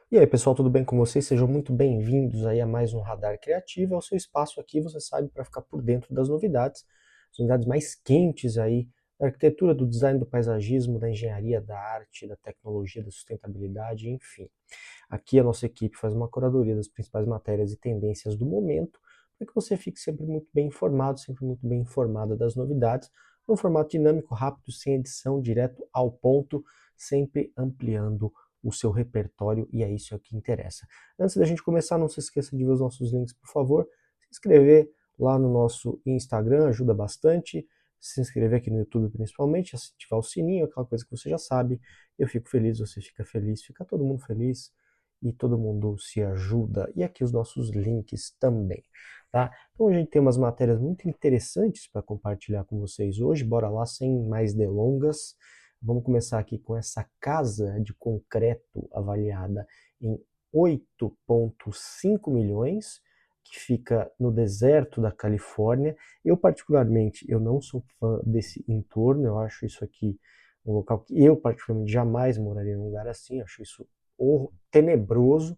E aí, pessoal, tudo bem com vocês? Sejam muito bem-vindos aí a mais um Radar Criativo. É o seu espaço aqui, você sabe, para ficar por dentro das novidades, as novidades mais quentes aí da arquitetura, do design, do paisagismo, da engenharia, da arte, da tecnologia, da sustentabilidade, enfim. Aqui a nossa equipe faz uma curadoria das principais matérias e tendências do momento, para que você fique sempre muito bem informado, sempre muito bem informada das novidades, num formato dinâmico, rápido, sem edição, direto ao ponto, sempre ampliando o seu repertório, e é isso que interessa. Antes da gente começar, não se esqueça de ver os nossos links, por favor. Se inscrever lá no nosso Instagram ajuda bastante. Se inscrever aqui no YouTube principalmente, ativar o sininho, aquela coisa que você já sabe. Eu fico feliz, você fica feliz, fica todo mundo feliz e todo mundo se ajuda. E aqui os nossos links também, tá? Então a gente tem umas matérias muito interessantes para compartilhar com vocês hoje. Bora lá, sem mais delongas. Vamos começar aqui com essa casa de concreto avaliada em 8,5 milhões, que fica no deserto da Califórnia. Eu, particularmente, eu não sou fã desse entorno, eu acho isso aqui um local que eu, particularmente, jamais moraria num lugar assim, eu acho isso tenebroso,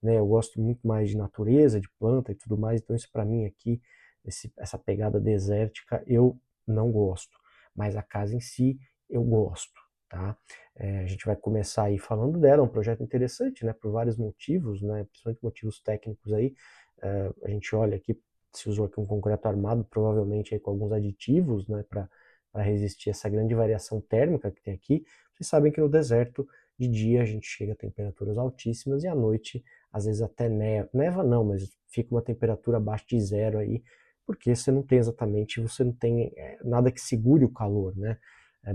né? Eu gosto muito mais de natureza, de planta e tudo mais, então isso para mim aqui, essa pegada desértica, eu não gosto, mas a casa em si eu gosto, tá? A gente vai começar aí falando dela, é um projeto interessante, né, por vários motivos, né, principalmente motivos técnicos aí. A gente olha aqui, se usou aqui um concreto armado, provavelmente aí com alguns aditivos, né, para resistir a essa grande variação térmica que tem aqui. Vocês sabem que no deserto, de dia a gente chega a temperaturas altíssimas e à noite, às vezes até neva. Neva não, mas fica uma temperatura abaixo de zero aí, porque você não tem exatamente, você não tem nada que segure o calor, né?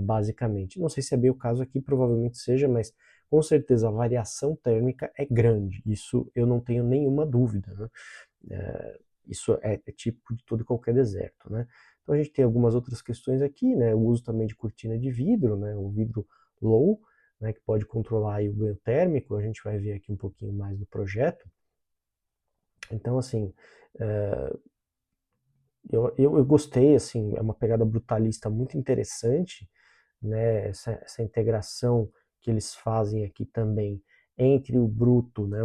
Basicamente. Não sei se é bem o caso aqui, provavelmente seja, mas com certeza a variação térmica é grande. Isso eu não tenho nenhuma dúvida, né? Isso é tipo de todo e qualquer deserto, né? Então a gente tem algumas outras questões aqui, né? O uso também de cortina de vidro, né? O vidro low, né? Que pode controlar aí o ganho térmico. A gente vai ver aqui um pouquinho mais do projeto. Então, assim, é, eu gostei, assim, é uma pegada brutalista muito interessante, né? Essa integração que eles fazem aqui também entre o bruto, né?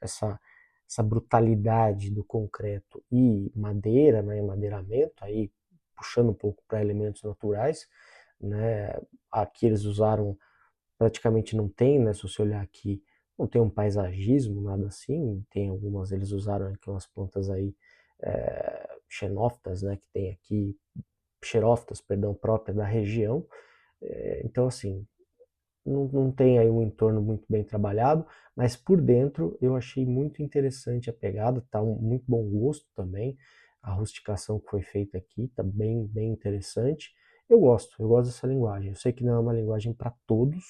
Essa, essa brutalidade do concreto e madeira, né? Madeiramento, aí puxando um pouco para elementos naturais, né? Aqui eles usaram, praticamente não tem, né? Se você olhar aqui, não tem um paisagismo, nada assim. Tem algumas, eles usaram aqui umas plantas aí, xenófitas, né? Que tem aqui, xerófitas, perdão, própria da região. Então, assim, não tem aí um entorno muito bem trabalhado, mas por dentro eu achei muito interessante a pegada, tá um muito bom gosto também. A rusticação que foi feita aqui tá bem, bem interessante. Eu gosto dessa linguagem. Eu sei que não é uma linguagem para todos,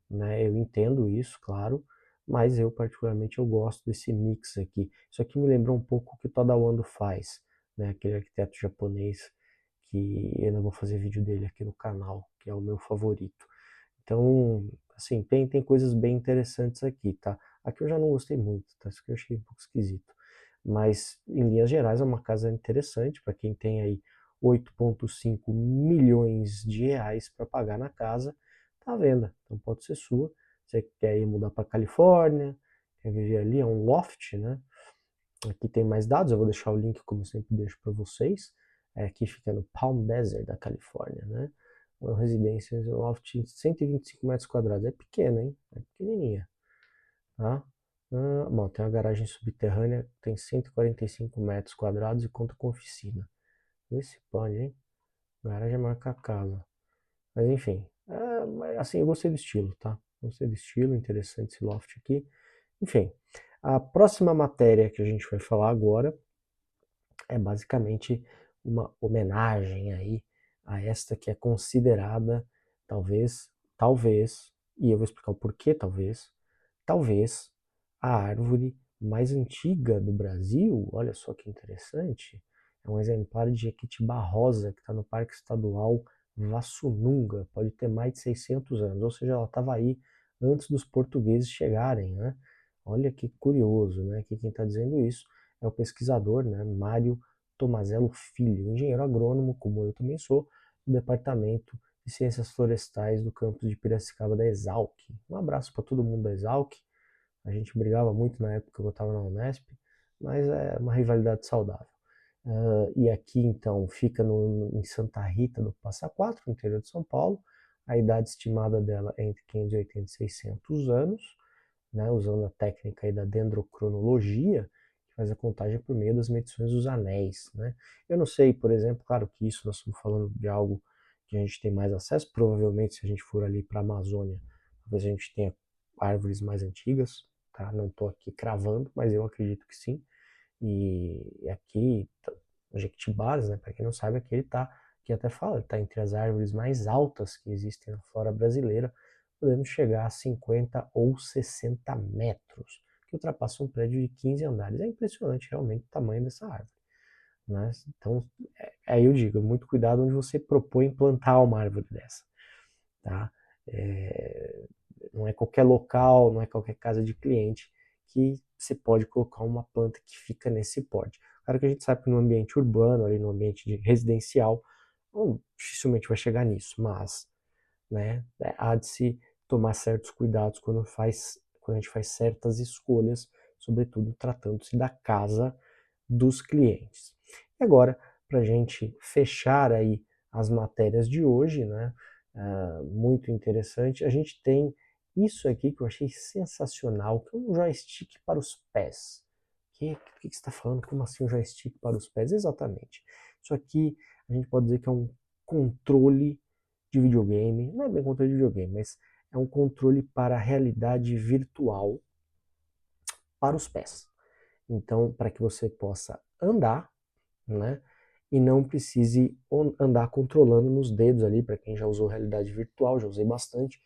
né? Eu entendo isso, claro, mas eu particularmente eu gosto desse mix aqui. Isso aqui me lembrou um pouco o que o Tadao Ando faz, né? Aquele arquiteto japonês que eu não vou fazer vídeo dele aqui no canal, que é o meu favorito. Então, assim, tem coisas bem interessantes aqui, tá? Aqui eu já não gostei muito, tá? Isso aqui eu achei um pouco esquisito. Mas, em linhas gerais, é uma casa interessante para quem tem aí 8,5 milhões de reais para pagar na casa, tá à venda. Então pode ser sua. Você quer ir mudar para Califórnia, quer viver ali, é um loft, né? Aqui tem mais dados, eu vou deixar o link, como eu sempre deixo para vocês. Aqui fica no Palm Desert da Califórnia, né? Uma residência, um loft de 125 metros quadrados. É pequena, hein? É pequenininha, tá? Bom, tem uma garagem subterrânea, tem 145 metros quadrados e conta com oficina. Vê se pode, hein? Garagem marca a casa. Mas enfim, assim, eu gostei do estilo, tá? Gostei do estilo, interessante esse loft aqui. Enfim, a próxima matéria que a gente vai falar agora é basicamente uma homenagem aí a esta que é considerada, talvez, e eu vou explicar o porquê talvez a árvore mais antiga do Brasil. Olha só que interessante, é um exemplar de Jequitibá rosa que está no Parque Estadual Vassununga, pode ter mais de 600 anos, ou seja, ela estava aí antes dos portugueses chegarem, né? Olha que curioso, né? Que quem está dizendo isso é o pesquisador, né, Mário Tomazello Filho, engenheiro agrônomo, como eu também sou, do Departamento de Ciências Florestais do campus de Piracicaba da Exalc. Um abraço para todo mundo da Exalc, A gente brigava muito na época que eu estava na Unesp, mas é uma rivalidade saudável. E aqui, então, fica em Santa Rita do Passa Quatro, no interior de São Paulo. A idade estimada dela é entre 580 e 600 anos, né, usando a técnica aí da dendrocronologia, que faz a contagem por meio das medições dos anéis. Né? Eu não sei, por exemplo, claro que isso nós estamos falando de algo que a gente tem mais acesso, provavelmente se a gente for ali para a Amazônia, talvez a gente tenha árvores mais antigas, tá? Não estou aqui cravando, mas eu acredito que sim. E aqui, o Jequitibás, né, para quem não sabe, aqui ele está, que até fala, ele está entre as árvores mais altas que existem na flora brasileira, podendo chegar a 50 ou 60 metros, que ultrapassa um prédio de 15 andares. É impressionante realmente o tamanho dessa árvore. Né? Então, aí eu digo, muito cuidado onde você propõe plantar uma árvore dessa. Tá? Não é qualquer local, não é qualquer casa de cliente que você pode colocar uma planta que fica nesse porte. Claro que a gente sabe que no ambiente urbano, ali no ambiente residencial, dificilmente vai chegar nisso, mas né, há de se tomar certos cuidados quando a gente faz certas escolhas, sobretudo tratando-se da casa dos clientes. E agora, para a gente fechar aí as matérias de hoje, né, muito interessante, a gente tem isso aqui que eu achei sensacional, que é um joystick para os pés. O que você está falando? Como assim um joystick para os pés? Exatamente. Isso aqui a gente pode dizer que é um controle de videogame, não é bem controle de videogame, mas é um controle para a realidade virtual para os pés. Então, para que você possa andar, né, e não precise andar controlando nos dedos ali, para quem já usou realidade virtual, já usei bastante,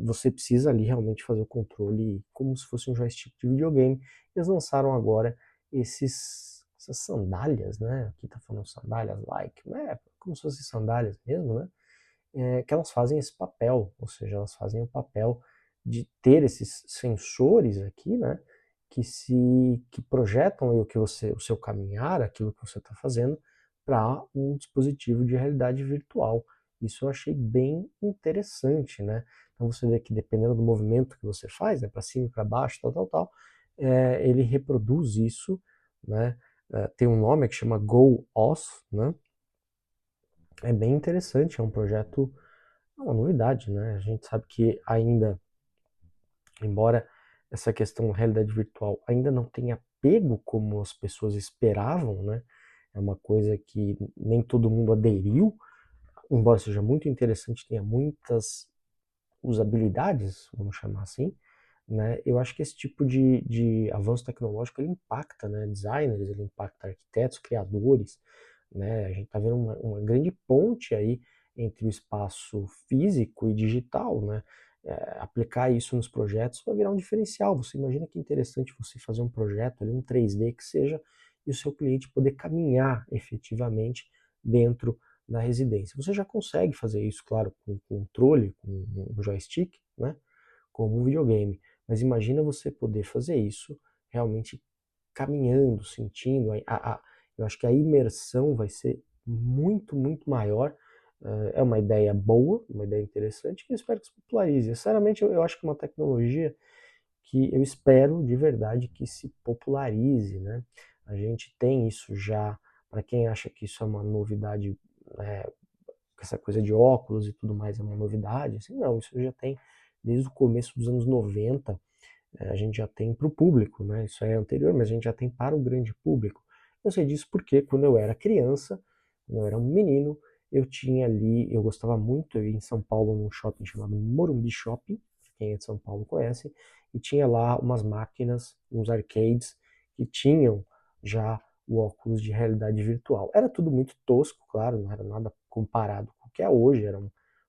você precisa ali realmente fazer o controle como se fosse um joystick de videogame. Eles lançaram agora essas sandálias, né, aqui tá falando sandálias like, né, como se fossem sandálias mesmo, né, que elas fazem esse papel, ou seja, elas fazem o papel de ter esses sensores aqui, né, que projetam o seu caminhar, aquilo que você está fazendo, para um dispositivo de realidade virtual. Isso eu achei bem interessante, né? Então você vê que dependendo do movimento que você faz, né, para cima e para baixo, tal, ele reproduz isso, né? Tem um nome que chama Go Off, né? É bem interessante, é um projeto, é uma novidade, né? A gente sabe que ainda, embora essa questão da realidade virtual ainda não tenha pego como as pessoas esperavam, né? É uma coisa que nem todo mundo aderiu, embora seja muito interessante, tenha muitas usabilidades, vamos chamar assim, né? Eu acho que esse tipo de avanço tecnológico ele impacta, né? Designers, ele impacta arquitetos, criadores, né? A gente está vendo uma grande ponte aí entre o espaço físico e digital, né? Aplicar isso nos projetos vai virar um diferencial. Você imagina que interessante você fazer um projeto ali, um 3D que seja, e o seu cliente poder caminhar efetivamente dentro da residência. Você já consegue fazer isso, claro, com controle, com um joystick, né? Como um videogame. Mas imagina você poder fazer isso realmente caminhando, sentindo. Eu acho que a imersão vai ser muito, muito maior. É uma ideia boa, uma ideia interessante, que eu espero que se popularize. Sinceramente, eu acho que é uma tecnologia que eu espero de verdade que se popularize, né? A gente tem isso já, para quem acha que isso é uma novidade, né, essa coisa de óculos e tudo mais é uma novidade, assim, não, isso já tem desde o começo dos anos 90, a gente já tem para o público, né? Isso é anterior, mas a gente já tem para o grande público. Eu sei disso porque quando eu era criança, quando eu era um menino, eu tinha ali, eu gostava muito, eu ia em São Paulo num shopping chamado Morumbi Shopping, quem é de São Paulo conhece, e tinha lá umas máquinas, uns arcades que tinham já o óculos de realidade virtual. Era tudo muito tosco, claro, não era nada comparado com o que é hoje, era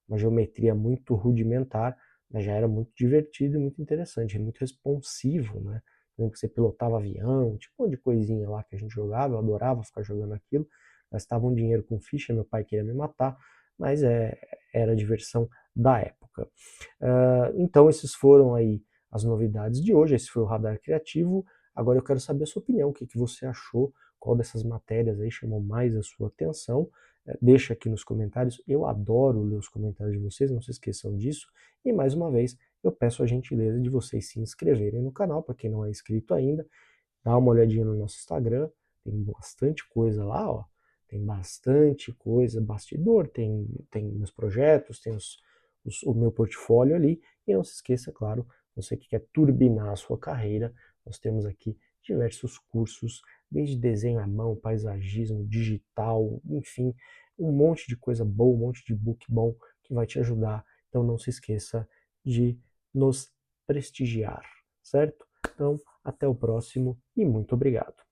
uma geometria muito rudimentar, mas já era muito divertido e muito interessante, muito responsivo, né? Lembro que você pilotava avião, tipo um monte de coisinha lá que a gente jogava, eu adorava ficar jogando aquilo, gastava um dinheiro com ficha, meu pai queria me matar, mas era a diversão da época. Então esses foram aí as novidades de hoje, esse foi o Radar Criativo. Agora eu quero saber a sua opinião, o que, que você achou, qual dessas matérias aí chamou mais a sua atenção. Deixa aqui nos comentários, eu adoro ler os comentários de vocês, não se esqueçam disso. E mais uma vez, eu peço a gentileza de vocês se inscreverem no canal, para quem não é inscrito ainda, dá uma olhadinha no nosso Instagram, tem bastante coisa lá, ó. Tem bastante coisa, bastidor, tem meus projetos, tem o meu portfólio ali. E não se esqueça, claro, você que quer turbinar a sua carreira, nós temos aqui diversos cursos, desde desenho à mão, paisagismo, digital, enfim, um monte de coisa boa, um monte de book bom que vai te ajudar. Então não se esqueça de nos prestigiar, certo? Então, até o próximo e muito obrigado.